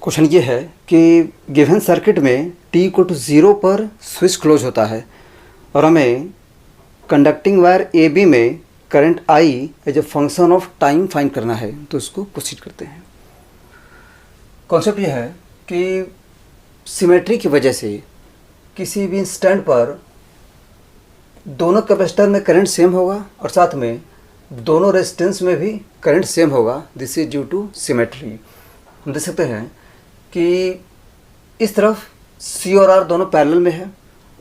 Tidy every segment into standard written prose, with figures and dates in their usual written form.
Question ये है कि गिवन सर्किट में t इक्वल टू 0 पर स्विच क्लोज होता है और हमें कंडक्टिंग वायर ए बी में current I as a function of time find करना है। तो इसको प्रोसीड करते हैं। कॉन्सेप्ट ये है कि सिमेट्री की वजह से किसी भी इंस्टेंट पर दोनों कैपेसिटर में करंट सेम होगा और साथ में दोनों रेजिस्टेंस में भी करंट सेम होगा। This is due to symmetry. हम देख सकते हैं कि इस तरफ C और R दोनों पैरेलल में है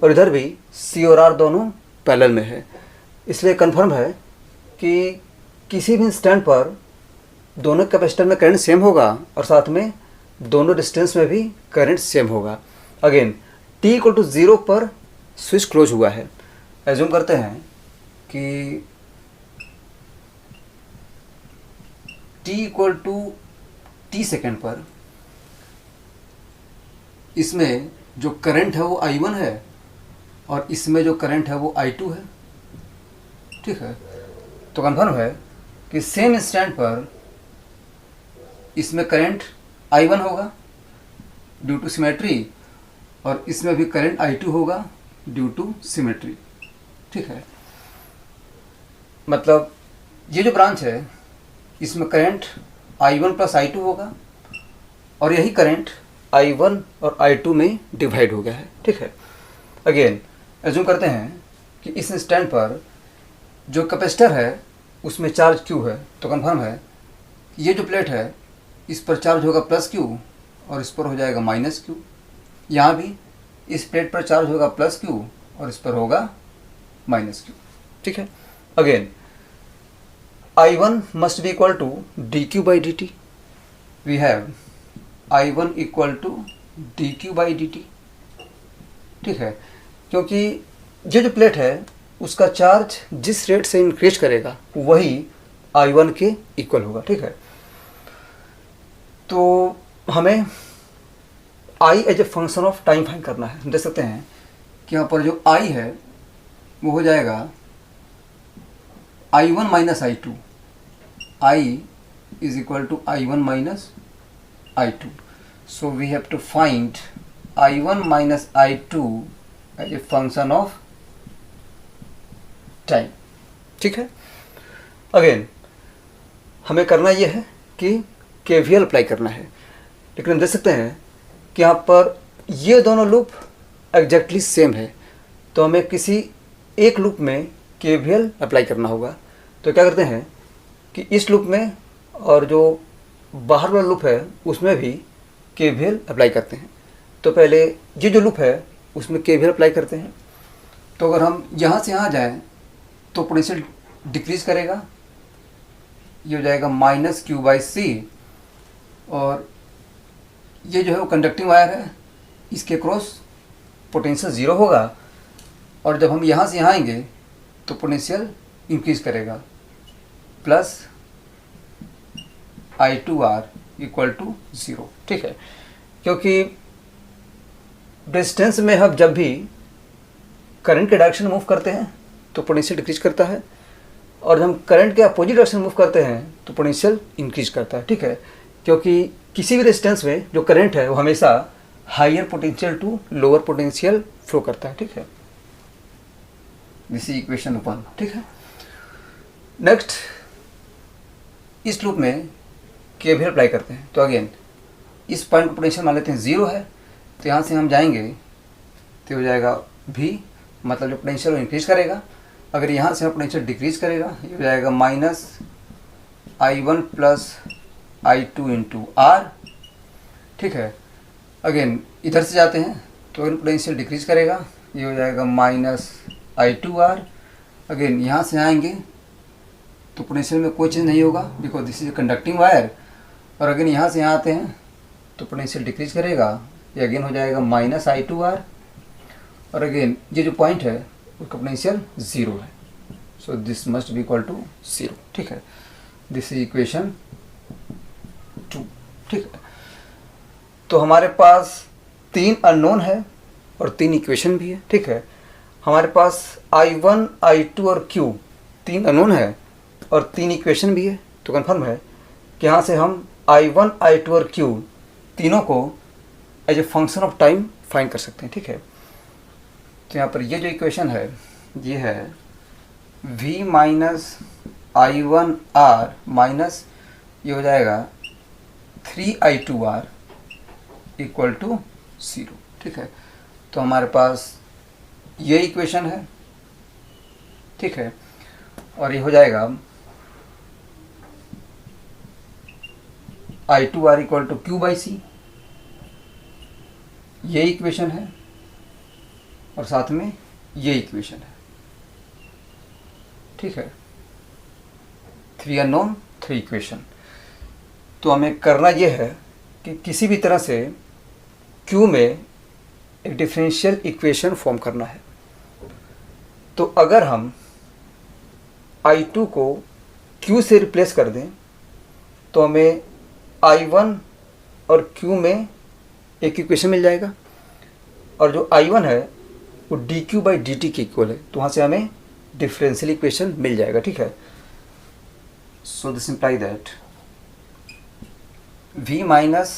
और इधर भी C और R दोनों पैरेलल में है। इसलिए कंफर्म है कि किसी भी इंस्टेंट पर दोनों कैपेसिटर में करंट सेम होगा और साथ में दोनों डिस्टेंस में भी करंट सेम होगा। अगेन t इक्वल टू 0 पर स्विच क्लोज हुआ है। एज्यूम करते हैं कि t equal to t second पर इसमें जो करंट है वो I1 है और इसमें जो करंट है वो I2 है। ठीक है, तो कंफर्म है कि सेम इंस्टेंट पर इसमें करंट I1 होगा ड्यू टू सिमेट्री और इसमें भी करंट I2 होगा ड्यू टू सिमेट्री। ठीक है, मतलब ये जो ब्रांच है इसमें करंट I1 प्लस I2 होगा और यही करंट I1 और I2 में डिवाइड हो गया है। ठीक है, अगेन एज्यूम करते हैं कि इस इंस्टेंट पर जो कैपेसिटर है उसमें चार्ज Q है। तो कंफर्म है कि ये जो प्लेट है इस पर चार्ज होगा प्लस Q और इस पर हो जाएगा माइनस Q। यहाँ भी इस प्लेट पर चार्ज होगा प्लस Q और इस पर होगा माइनस Q। ठीक है, again I1 must be equal to dq by dt। We have I1 equal to dq by dt। ठीक है, क्योंकि ये जो प्लेट है उसका चार्ज जिस रेट से इंक्रीज करेगा वही I1 के इक्वल होगा। ठीक है, तो हमें I as a function of time find करना है। हम देख सकते हैं कि यहाँ पर जो I है वो हो जाएगा I1 minus I2। I is equal to I1 minus I2। So we have to find I1 minus I2 as a function of time. ठीक है, अगेन हमें करना यह है कि KVL अप्लाई करना है। लेकिन हम देख सकते हैं कि यहाँ पर ये दोनों लूप एग्जैक्टली सेम है, तो हमें किसी एक लूप में KVL अप्लाई करना होगा। तो क्या करते हैं कि इस लूप में और जो बाहर वाला लूप है उसमें भी KVL अप्लाई करते हैं। तो पहले ये जो लूप है उसमें KVL अप्लाई करते हैं। तो अगर हम यहाँ से यहाँ जाएँ तो पोटेंशियल डिक्रीज करेगा, ये हो जाएगा माइनस Q बाई C और ये जो है वो कंडक्टिंग वायर है, इसके क्रॉस पोटेंशियल 0 होगा और जब हम यहाँ से यहाँ आएंगे तो पोटेंशियल इंक्रीज करेगा प्लस I2R इक्वल टू 0। ठीक है, क्योंकि डिस्टेंस में हम जब भी करंट के डायरेक्शन मूव करते हैं तो पोटेंशियल डिक्रीज करता है और जब हम करंट के अपोजिट डायरेक्शन मूव करते हैं तो पोटेंशियल इंक्रीज करता है। ठीक है, क्योंकि किसी भी रेजिस्टेंस में जो करंट है वो हमेशा higher potential to lower potential flow करता है। ठीक है, दिस इज इक्वेशन 1। ठीक है, नेक्स्ट इस लूप में KVL अप्लाई करते हैं। तो अगेन इस पॉइंट पर पोटेंशियल मान लेते हैं 0 है, तो यहाँ से हम जाएंगे तो हो जाएगा V, मतलब जो पोटेंशियल इंक्रीज करेगा। अगर यहाँ से हम पोटेंशियल डिक्रीज करेगा, ये हो जाएगा minus I1 plus I2 into R। ठीक है, अगेन इधर से जाते हैं तो अगर पोटेंशियल डिक्रीज करेगा, ये हो जाएगा माइनस I2R। अगेन यहाँ से आएंगे तो पोटेंशियल में कोई चेंज नहीं होगा because this is conducting wire. और अगेन यहाँ से यहाँ आते हैं तो पोटेंशियल डिक्रीज करेगा, ये अगेन हो जाएगा माइनस I2R और अगेन ये जो पॉइंट है उसका पोटेंशियल 0 है। So this must be equal to 0। ठीक है, दिस इज इक्वेशन 2। ठीक है, तो हमारे पास 3 अननोन है और 3 इक्वेशन भी है। ठीक है, हमारे पास I1, I2 और Q 3 अननोन है और 3 इक्वेशन भी है। तो कंफर्म है कि यहाँ से हम I1, I2 और Q तीनों को as a function of time find कर सकते हैं, ठीक है। तो यहाँ पर ये जो इक्वेशन है ये है v minus I one R minus ये हो जाएगा 3i2r इक्वल टू 0, ठीक है। तो हमारे पास ये इक्वेशन है, ठीक है, और ये हो जाएगा i2r equal to q by C, ये इक्वेशन है, और साथ में ये इक्वेशन है, ठीक है। 3 अननोन 3 इक्वेशन। तो हमें करना ये है कि किसी भी तरह से Q में एक डिफरेंशियल इक्वेशन फॉर्म करना है। तो अगर हम I2 को Q से रिप्लेस कर दें तो हमें I1 और Q में एक इक्वेशन मिल जाएगा, और जो I1 है वो dq बाई dt के इक्वल है, तो वहाँ से हमें डिफरेंशियल इक्वेशन मिल जाएगा, ठीक है। So this imply that v minus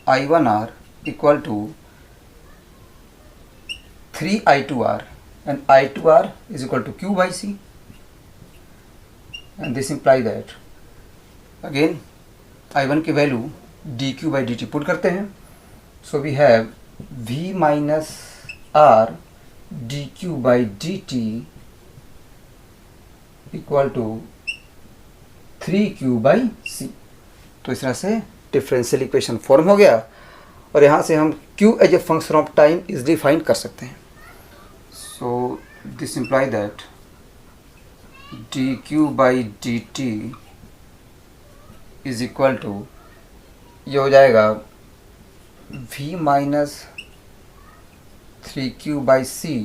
I1r equal to 3i2r and i2r is equal to q by c, and this imply that again I1 की value dq by dt put करते हैं। So we have v minus r dq by dt equal to 3q by c। तो इस तरह से differential equation form हो गया, और यहाँ से हम q as a function of time easily find कर सकते हैं। So this imply that dq by dt is equal to ये हो जाएगा v minus 3q by C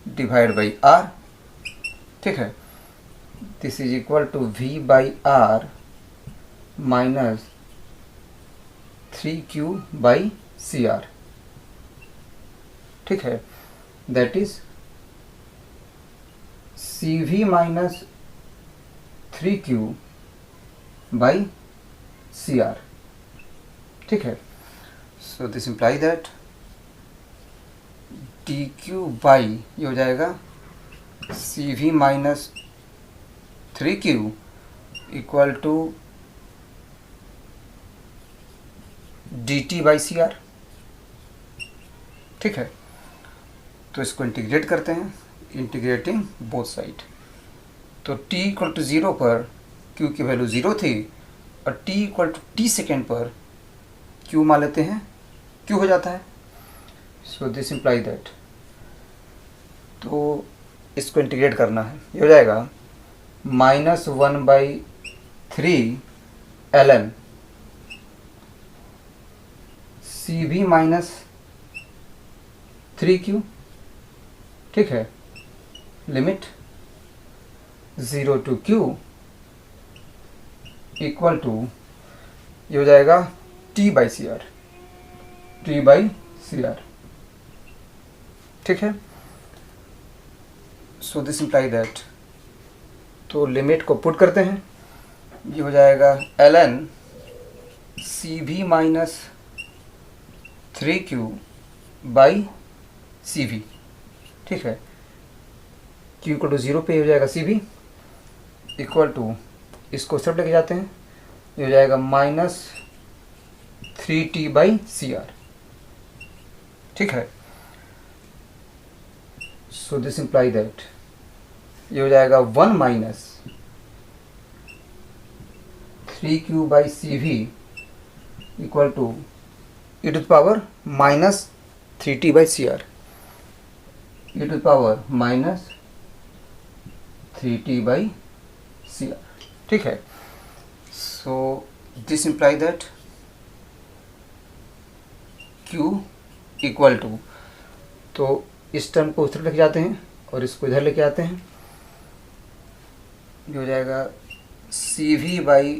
divide by r, ठीक है। This is equal to v by r minus 3q by C R, ठीक है। That is cv minus 3q by C R, ठीक है। So this imply that dq by ये हो जाएगा cv minus 3q equal to dt by C R, ठीक है। तो इसको इंटीग्रेट करते हैं, इंटीग्रेटिंग बोथ साइड। तो t इक्वल टू 0 पर q की वैल्यू 0 थी, और t equal to t second पर q मान लेते हैं q हो जाता है। सो दिस इम्प्लाई दैट, तो इसको इंटीग्रेट करना है, ये हो जाएगा minus 1/3 ln cv minus 3q, ठीक है। Limit 0 to q equal to ये हो जाएगा t by C R, t by C R, ठीक है। सो दिस इम्प्लाई दैट, तो लिमिट को पुट करते हैं, ये हो जाएगा ln cv minus 3q by cv, ठीक है। q इक्वल टू 0 पे हो जाएगा cv इक्वल टू, इसको सब लेके जाते हैं, ये हो जाएगा minus 3t by C R, ठीक है। सो दिस इम्प्लाई दैट ये हो जाएगा 1 minus 3q by C V equal to e to the power minus 3t by C R, e to the power minus 3t by C R, ठीक है। So this imply that q equal to, तो इस term को उस तरफ लेके जाते हैं और इसको इधर लेके आते हैं, ये हो जाएगा cv by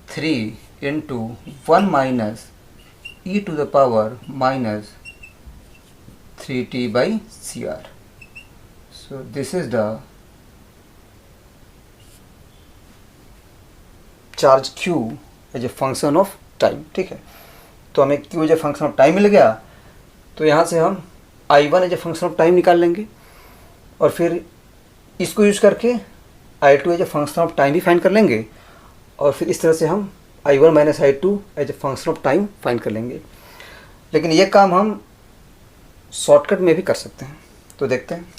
3 into 1 minus e to the power minus 3t by C R. So this is the charge q as a function of time, ठीक है। तो हमें Q as a function of time मिल गया, तो यहाँ से हम I1 as a function of time निकाल लेंगे और फिर इसको यूज करके I2 as a function of time भी फाइंड कर लेंगे और फिर इस तरह से हम I1 minus I2 as a function of time find कर लेंगे। लेकिन ये काम हम शॉर्टकट में भी कर सकते हैं, तो देखते हैं।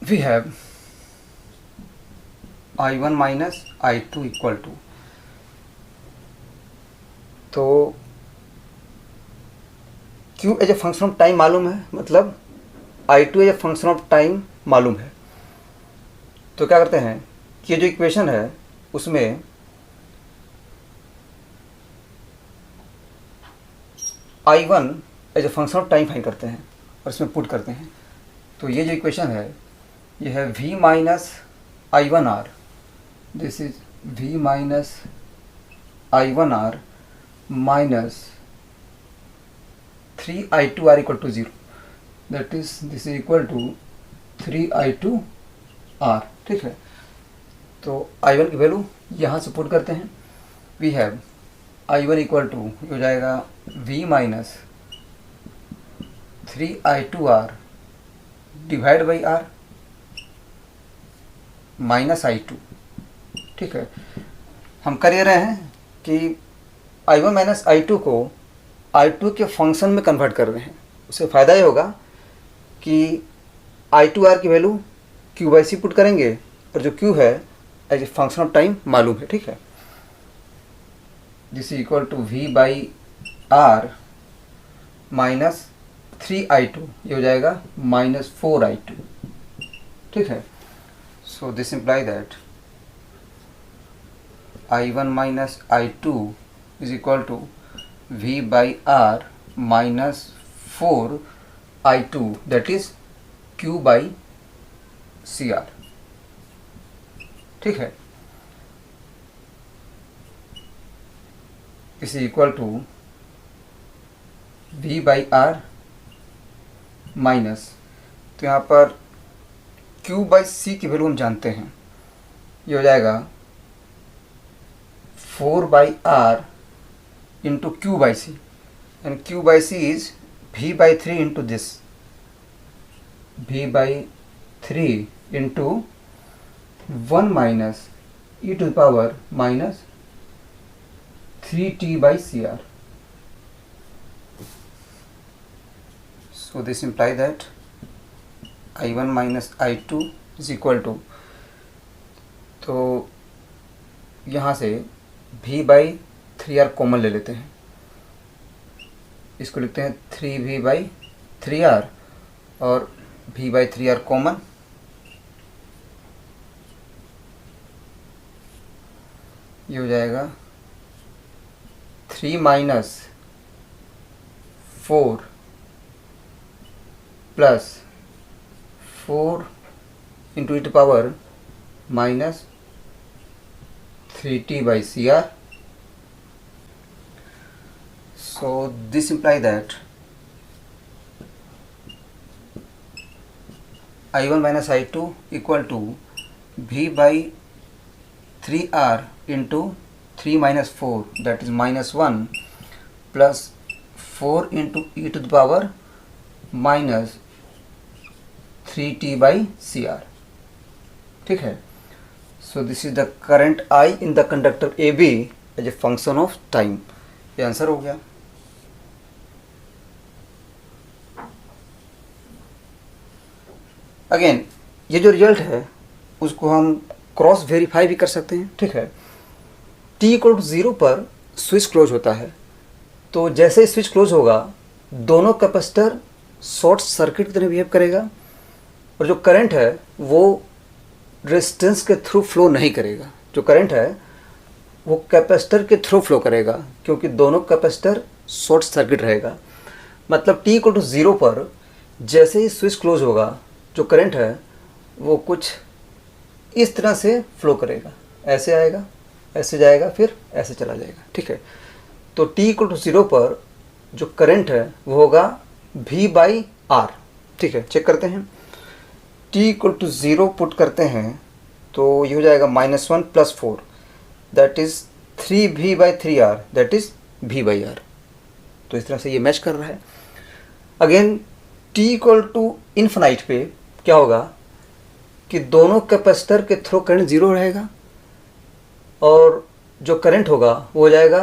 We have I1 minus I2 equal to, तो Q as a function of time मालूम है, मतलब I2 as a function of time मालूम है। तो क्या करते हैं कि ये जो इक्वेशन है उसमें I1 as a function of time find करते हैं और इसमें पुट करते हैं। तो ये जो इक्वेशन है ये है V minus I1R, this is V minus I1R minus 3I2R equal to 0, that is this is equal to 3I2R, ठीक है। तो I1 की वैल्यू यहाँ से पुट करते हैं। We have I1 equal to हो जाएगा V minus 3I2R divide by R minus I2, ठीक है। हम कर ये रहे हैं कि I1 माइनस I2 को I2 के फंक्शन में कन्वर्ट कर रहे हैं। उससे फ़ायदा ये होगा कि I2R की वैल्यू Q/C पुट करेंगे और जो Q है as a function of time मालूम है, ठीक है। This is equal to V by R minus 3I2, ये हो जाएगा माइनस 4I2, ठीक है। So this imply that I1 minus I2 is equal to V by R minus 4I2, that is Q by CR, ठीक है। Is equal to V by R minus, तो यहाँ पर Q बाई C की वैल्यू हम जानते हैं, ये हो जाएगा 4 by R into Q by C, and Q by C is V by 3 into this, V by 3 into 1 minus e to the power minus 3t by CR। So this imply that I1 minus I2 is equal to, तो यहाँ से V by 3R common ले लेते हैं, इसको लिखते हैं 3V by 3R और V बाई 3R कॉमन, ये हो जाएगा 3 minus 4 plus 4 into e to power minus 3t by CR. So this imply that I1 minus I2 equal to V by 3R into 3 minus 4, that is minus 1, plus 4 into e to the power minus 3t by CR. ठीक है. So this is the current I in the conductor AB as a function of time. ये answer हो गया. Again ये जो result है उसको हम क्रॉस वेरीफाई भी कर सकते हैं. ठीक है. t इक्वल टू 0 पर स्विच क्लोज होता है, तो जैसे ही स्विच क्लोज होगा दोनों कैपेसिटर शॉर्ट सर्किट की तरह बिहेव करेगा और जो करंट है वो रेजिस्टेंस के थ्रू फ्लो नहीं करेगा. जो करंट है वो कैपेसिटर के थ्रू फ्लो करेगा, क्योंकि दोनों कैपेसिटर शॉर्ट सर्किट रहेगा। मतलब t इक्वल टू 0 पर जैसे ही स्विच क्लोज होगा, जो करंट है वो कुछ इस तरह से फ्लो करेगा, ऐसे आएगा, ऐसे जाएगा, फिर ऐसे चला जाएगा, ठीक है। तो t इक्वल टू 0 पर जो करंट है वो होगा V/R, ठीक है। चेक करते हैं, t इक्वल टू 0 पुट करते हैं तो ये हो जाएगा -1 + 4, that is 3V/3R, that is V/R। तो इस तरह से ये मैच कर रहा है। Again t equal to infinite पे क्या होगा कि दोनों कैपेसिटर के थ्रू करंट 0 रहेगा और जो करंट होगा वो हो जाएगा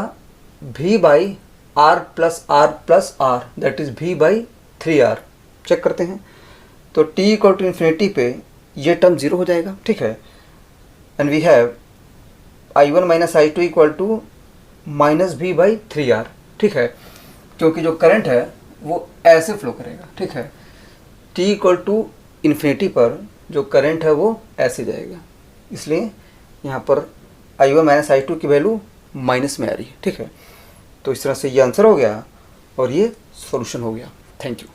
V/R + R + R, that is V/3R। Check करते हैं तो t इक्वल टू इन्फिनिटी पे ये टर्म 0 हो जाएगा, ठीक है। And we have I1 - I2 equal to -V/3R, ठीक है, क्योंकि जो करंट है वो ऐसे फ्लो करेगा, ठीक है। t इक्वल टू इन्फिनिटी पर जो करंट है वो ऐसे जाएगा, इसलिए यहाँ पर I1 - I2 की वैल्यू माइनस में आ रही है, ठीक है। तो इस तरह से ये आंसर हो गया और ये सॉल्यूशन हो गया। Thank you.